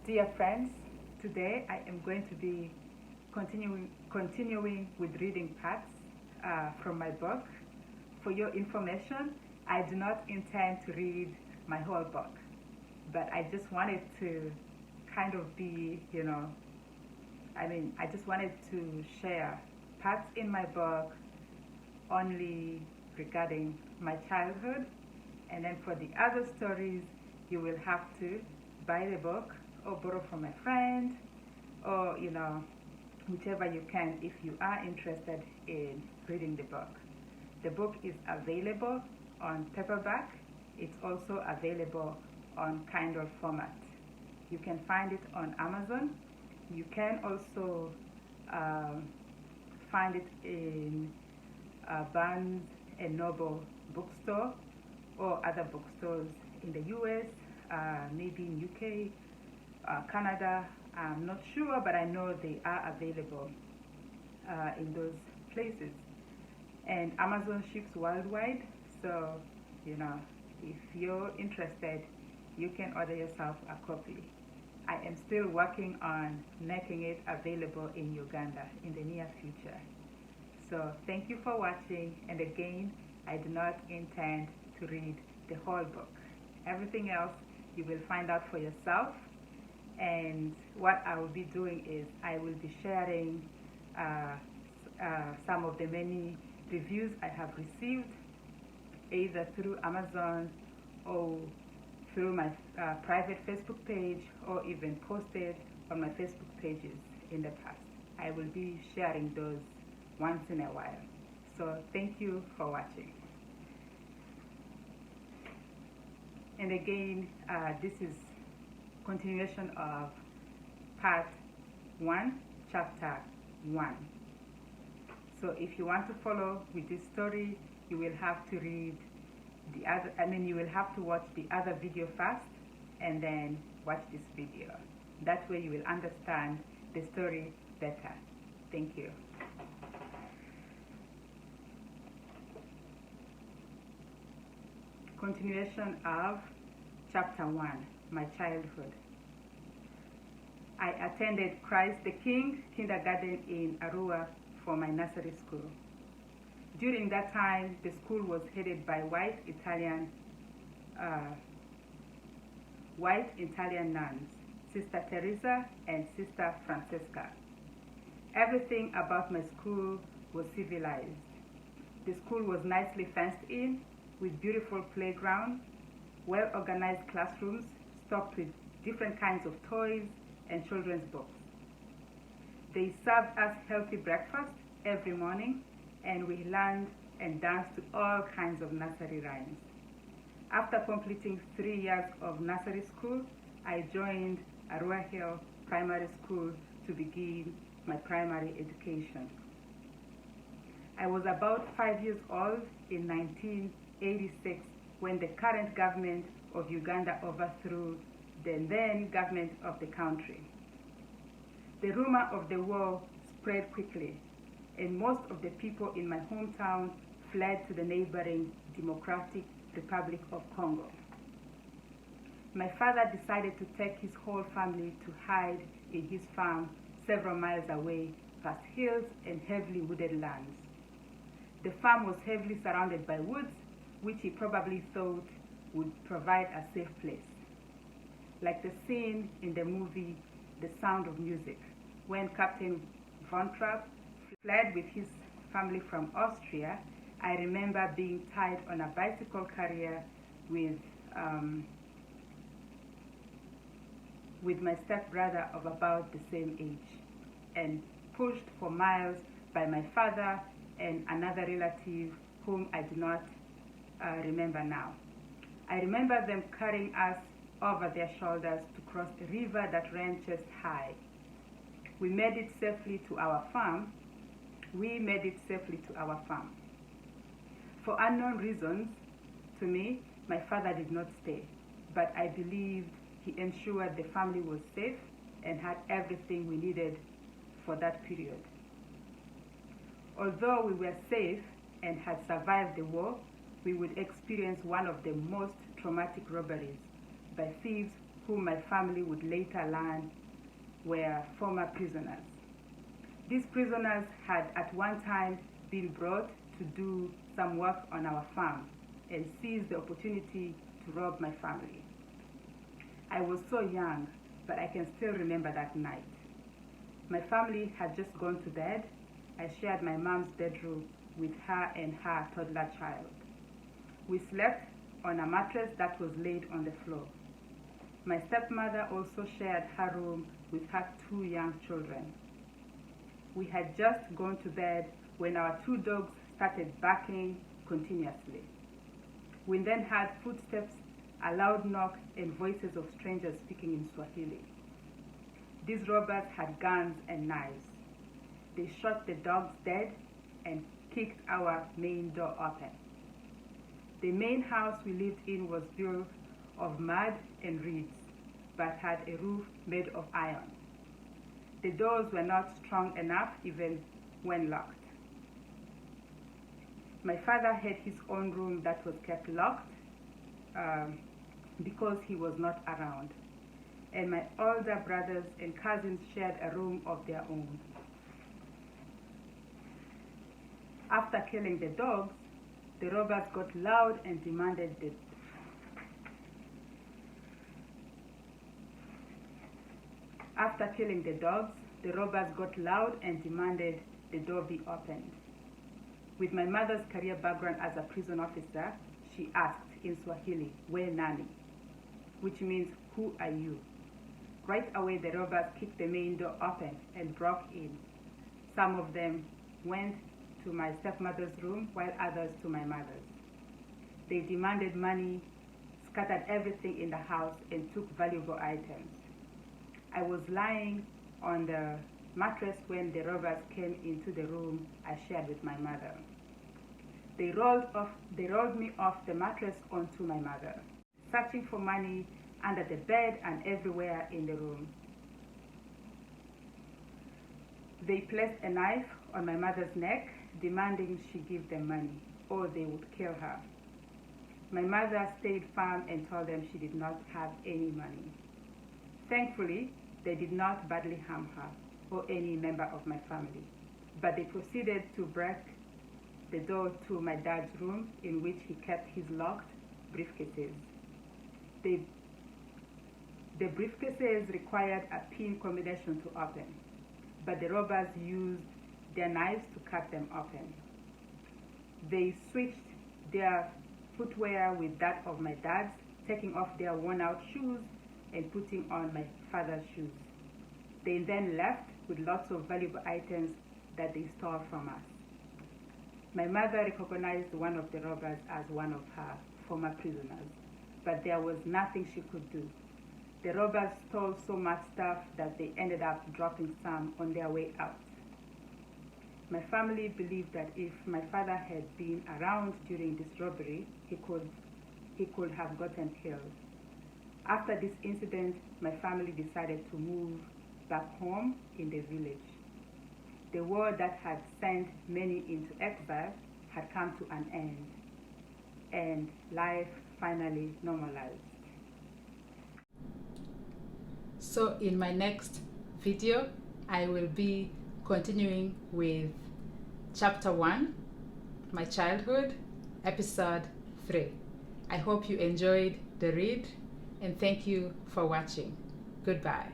Dear friends, today I am going to be continuing with reading parts from my book. For your information, I do not intend to read my whole book, but I just wanted to kind of be, I just wanted to share parts in my book only regarding my childhood, and then for the other stories, you will have to buy the book or borrow from a friend, or whichever you can if you are interested in reading the book. The book is available on paperback. It's also available on Kindle format. You can find it on Amazon. You can also find it in Barnes and Noble bookstore or other bookstores in the US, maybe in UK, Canada. I'm not sure, but I know they are available in those places. And Amazon ships worldwide, so if you're interested, you can order yourself a copy. I am still working on making it available in Uganda in the near future. So thank you for watching, and again, I do not intend to read the whole book. Everything else you will find out for yourself, and what I will be doing is I will be sharing some of the many reviews I have received either through Amazon or through my private Facebook page, or even posted on my Facebook pages in the past. I will be sharing those once in a while. So thank you for watching. And again, this is continuation of part 1, chapter 1. So if you want to follow with this story, you will have to read the other, you will have to watch the other video first and then watch this video. That way you will understand the story better. Thank you. Continuation of chapter 1, my childhood. I attended Christ the King kindergarten in Arua for my nursery school. During that time, the school was headed by white Italian nuns, Sister Teresa and Sister Francesca. Everything about my school was civilized. The school was nicely fenced in, with beautiful playground, well-organized classrooms stocked with different kinds of toys and children's books. They served us healthy breakfast every morning, and we learned and danced to all kinds of nursery rhymes. After completing 3 years of nursery school, I joined Arua Hill Primary School to begin my primary education. I was about 5 years old in 1986 when the current government of Uganda overthrew the then government of the country. The rumor of the war spread quickly, and most of the people in my hometown fled to the neighboring Democratic Republic of Congo. My father decided to take his whole family to hide in his farm several miles away, past hills and heavily wooded lands. The farm was heavily surrounded by woods, which he probably thought would provide a safe place. Like the scene in the movie The Sound of Music, when Captain Von Trapp fled with his family from Austria. I remember being tied on a bicycle carrier with my stepbrother of about the same age, and pushed for miles by my father and another relative whom I do not remember now. I remember them carrying us over their shoulders to cross a river that ran chest high. We made it safely to our farm. For unknown reasons, to me, my father did not stay, but I believed he ensured the family was safe and had everything we needed for that period. Although we were safe and had survived the war, we would experience one of the most traumatic robberies by thieves whom my family would later learn were former prisoners. These prisoners had at one time been brought to do some work on our farm and seized the opportunity to rob my family. I was so young, but I can still remember that night. My family had just gone to bed. I shared my mom's bedroom with her and her toddler child. We slept on a mattress that was laid on the floor. My stepmother also shared her room with her 2 young children. We had just gone to bed when our 2 dogs started barking continuously. We then heard footsteps, a loud knock, and voices of strangers speaking in Swahili. These robbers had guns and knives. They shot the dogs dead and kicked our main door open. The main house we lived in was built of mud and reeds, but had a roof made of iron. The doors were not strong enough even when locked. My father had his own room that was kept locked because he was not around, and my older brothers and cousins shared a room of their own. After killing the dogs, the robbers got loud and demanded the door be opened. With my mother's career background as a prison officer, she asked in Swahili, "We nani?" which means, "Who are you?" Right away, the robbers kicked the main door open and broke in. Some of them went to my stepmother's room, while others to my mother's. They demanded money, scattered everything in the house, and took valuable items. I was lying on the mattress when the robbers came into the room I shared with my mother. They rolled me off the mattress onto my mother, searching for money under the bed and everywhere in the room. They placed a knife on my mother's neck, demanding she give them money or they would kill her. My mother stayed firm and told them she did not have any money. Thankfully, they did not badly harm her or any member of my family, but they proceeded to break the door to my dad's room, in which he kept his locked briefcases. The briefcases required a pin combination to open, but the robbers used their knives to cut them open. They switched their footwear with that of my dad's, taking off their worn-out shoes and putting on my father's shoes. They then left with lots of valuable items that they stole from us. My mother recognized one of the robbers as one of her former prisoners, but there was nothing she could do. The robbers stole so much stuff that they ended up dropping some on their way out. My family believed that if my father had been around during this robbery, he could have gotten killed. After this incident, my family decided to move back home in the village. The war that had sent many into exile had come to an end, and life finally normalized. So in my next video, I will be continuing with Chapter 1, My Childhood, Episode 3. I hope you enjoyed the read, and thank you for watching. Goodbye.